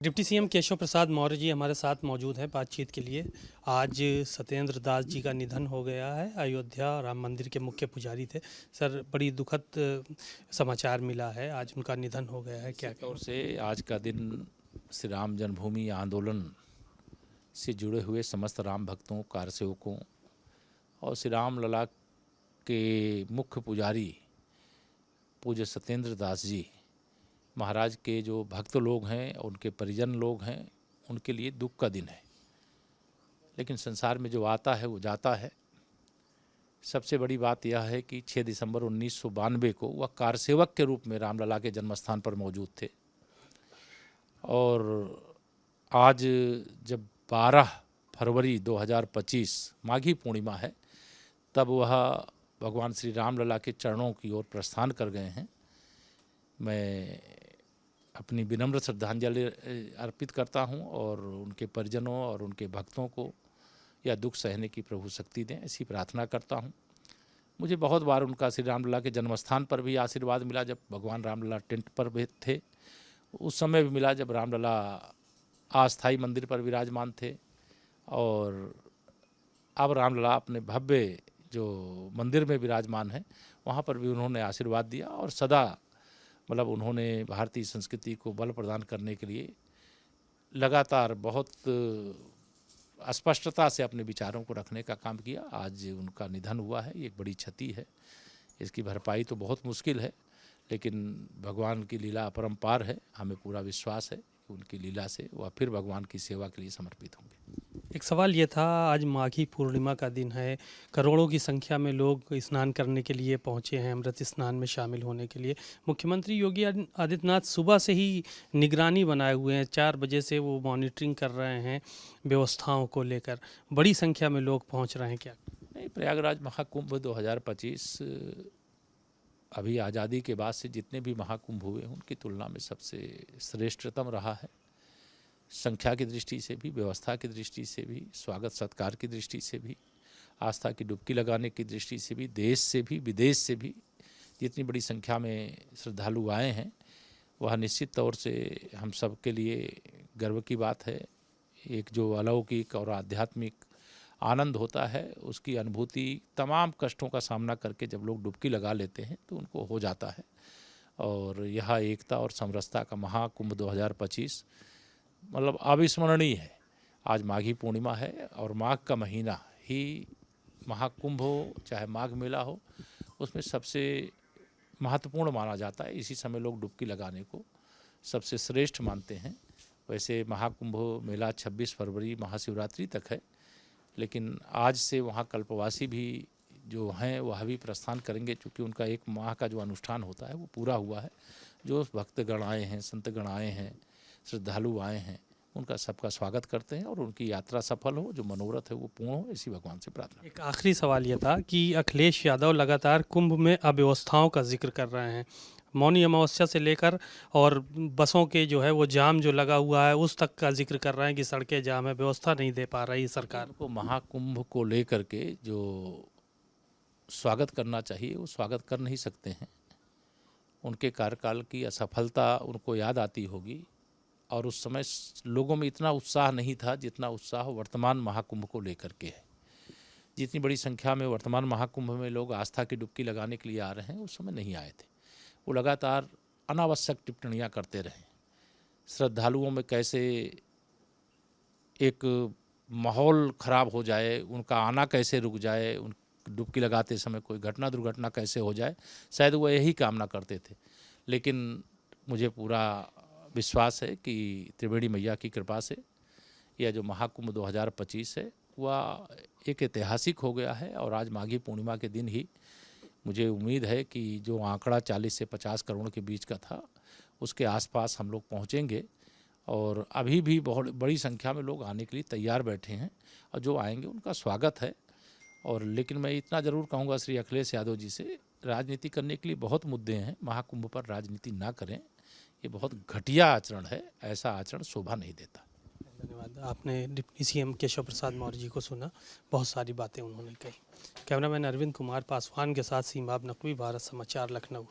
Deputy CM Keshav Prasad Maurya ji हमारे साथ मौजूद हैं बातचीत के लिए। आज सत्येंद्र दास जी का निधन हो गया है। अयोध्या राम मंदिर के मुख्य पुजारी थे। सर, बड़ी दुखद समाचार मिला है, आज उनका निधन हो गया है, क्या तौर से आज का दिन श्री राम जन्मभूमि आंदोलन से जुड़े हुए समस्त राम भक्तों, कारसेवकों और श्री राम लला के मुख्य पुजारी पूज्य सत्येंद्र दास जी महाराज के जो भक्त लोग हैं, उनके परिजन लोग हैं, उनके लिए दुख का दिन है। लेकिन संसार में जो आता है वो जाता है। सबसे बड़ी बात यह है कि 6 दिसंबर 1992 को वह कारसेवक के रूप में रामलला के जन्मस्थान पर मौजूद थे और आज जब 12 फरवरी 2025 माघी पूर्णिमा है, तब वह भगवान श्री रामलला के चरणों की ओर प्रस्थान कर गए हैं। मैं अपनी विनम्र श्रद्धांजलि अर्पित करता हूं और उनके परिजनों और उनके भक्तों को यह दुख सहने की प्रभु शक्ति दें, ऐसी प्रार्थना करता हूं। मुझे बहुत बार उनका श्री रामलला के जन्मस्थान पर भी आशीर्वाद मिला, जब भगवान रामलला टेंट पर भी थे, उस समय भी मिला जब रामलला अस्थाई मंदिर पर विराजमान थे, और अब रामलला अपने भव्य जो मंदिर में विराजमान है वहाँ पर भी उन्होंने आशीर्वाद दिया और सदा मतलब उन्होंने भारतीय संस्कृति को बल प्रदान करने के लिए लगातार बहुत स्पष्टता से अपने विचारों को रखने का काम किया। आज उनका निधन हुआ है, ये एक बड़ी क्षति है। इसकी भरपाई तो बहुत मुश्किल है, लेकिन भगवान की लीला अपरंपार है। हमें पूरा विश्वास है कि उनकी लीला से वह फिर भगवान की सेवा के लिए समर्पित होंगे। एक सवाल ये था, आज माघी पूर्णिमा का दिन है, करोड़ों की संख्या में लोग स्नान करने के लिए पहुंचे हैं, अमृत स्नान में शामिल होने के लिए। मुख्यमंत्री योगी आदित्यनाथ सुबह से ही निगरानी बनाए हुए हैं, 4 बजे से वो मॉनिटरिंग कर रहे हैं व्यवस्थाओं को लेकर। बड़ी संख्या में लोग पहुंच रहे हैं, क्या नहीं, प्रयागराज महाकुंभ 2025 अभी आज़ादी के बाद से जितने भी महाकुंभ हुए हैं उनकी तुलना में सबसे श्रेष्ठतम रहा है। संख्या की दृष्टि से भी, व्यवस्था की दृष्टि से भी, स्वागत सत्कार की दृष्टि से भी, आस्था की डुबकी लगाने की दृष्टि से भी, देश से भी विदेश से भी जितनी बड़ी संख्या में श्रद्धालु आए हैं, वह निश्चित तौर से हम सब के लिए गर्व की बात है। एक जो अलौकिक और आध्यात्मिक आनंद होता है, उसकी अनुभूति तमाम कष्टों का सामना करके जब लोग डुबकी लगा लेते हैं तो उनको हो जाता है। और यह एकता और समरसता का महाकुंभ 2025 मतलब अविस्मरणीय है। आज माघी पूर्णिमा है और माघ का महीना ही महाकुंभ हो चाहे माघ मेला हो, उसमें सबसे महत्वपूर्ण माना जाता है। इसी समय लोग डुबकी लगाने को सबसे श्रेष्ठ मानते हैं। वैसे महाकुंभ मेला 26 फरवरी महाशिवरात्रि तक है, लेकिन आज से वहाँ कल्पवासी भी जो हैं वह भी प्रस्थान करेंगे, क्योंकि उनका 1 माह का जो अनुष्ठान होता है वो पूरा हुआ है। जो भक्तगण आए हैं, संतगण आए हैं, श्रद्धालु आए हैं, उनका सबका स्वागत करते हैं और उनकी यात्रा सफल हो, जो मनोरथ है वो पूर्ण हो, इसी भगवान से प्रार्थना। एक आखिरी सवाल ये था कि अखिलेश यादव लगातार कुंभ में अव्यवस्थाओं का जिक्र कर रहे हैं, मौनी अमावस्या से लेकर और बसों के जो है वो जाम जो लगा हुआ है उस तक का जिक्र कर रहे हैं कि सड़कें जाम है, व्यवस्था नहीं दे पा रही सरकार। उनको महाकुंभ को लेकर के जो स्वागत करना चाहिए वो स्वागत कर नहीं सकते हैं। उनके कार्यकाल की असफलता उनको याद आती होगी और उस समय लोगों में इतना उत्साह नहीं था जितना उत्साह वर्तमान महाकुंभ को लेकर के है। जितनी बड़ी संख्या में वर्तमान महाकुंभ में लोग आस्था की डुबकी लगाने के लिए आ रहे हैं, उस समय नहीं आए थे। वो लगातार अनावश्यक टिप्पणियां करते रहे। श्रद्धालुओं में कैसे एक माहौल खराब हो जाए, उनका आना कैसे रुक जाए, उन डुबकी लगाते समय कोई घटना दुर्घटना कैसे हो जाए, शायद वो यही कामना करते थे। लेकिन मुझे पूरा विश्वास है कि त्रिवेणी मैया की कृपा से यह जो महाकुंभ 2025 है वह एक ऐतिहासिक हो गया है। और आज माघी पूर्णिमा के दिन ही मुझे उम्मीद है कि जो आंकड़ा 40 से 50 करोड़ के बीच का था, उसके आसपास हम लोग पहुंचेंगे। और अभी भी बहुत बड़ी संख्या में लोग आने के लिए तैयार बैठे हैं और जो आएंगे उनका स्वागत है। और लेकिन मैं इतना ज़रूर कहूँगा श्री अखिलेश यादव जी से, राजनीति करने के लिए बहुत मुद्दे हैं, महाकुंभ पर राजनीति ना करें, ये बहुत घटिया आचरण है, ऐसा आचरण शोभा नहीं देता। धन्यवाद। आपने डिप्टी सीएम केशव प्रसाद मौर्य जी को सुना, बहुत सारी बातें उन्होंने कही। कैमरामैन अरविंद कुमार पासवान के साथ सीमाब नकवी, भारत समाचार, लखनऊ।